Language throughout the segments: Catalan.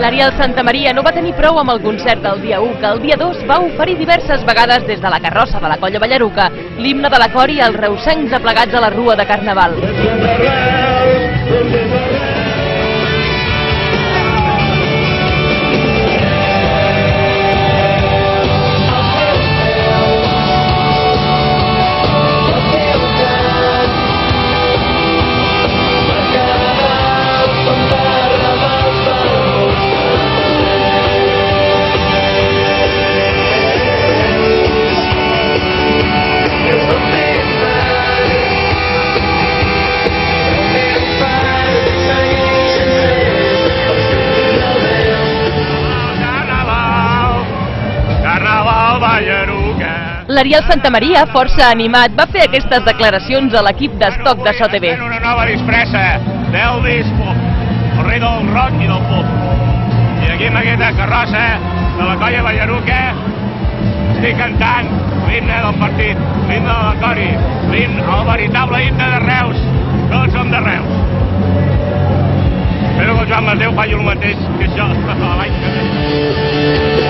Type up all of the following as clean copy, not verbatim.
L'Ariel Santamaria no va tenir prou amb el concert del dia 1, que el dia 2 va oferir diverses vegades des de la carrossa de la Colla Ballaruca l'himne de la cor i els reusencs aplegats a la rua de Carnaval. L'Ariel Santamaria, força animat, va fer aquestes declaracions a l'equip d'estoc de SOTV. Una nova disfressa d'Elvis, el rei del rock i del pop. I aquí amb aquesta carrossa de la Colla Ballaruca estic cantant l'himne del partit, l'himne de la Cori, el veritable himne de Reus. Tots som de Reus. Espero que el Joan Mateu faci el mateix que això l'any que ve.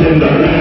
From the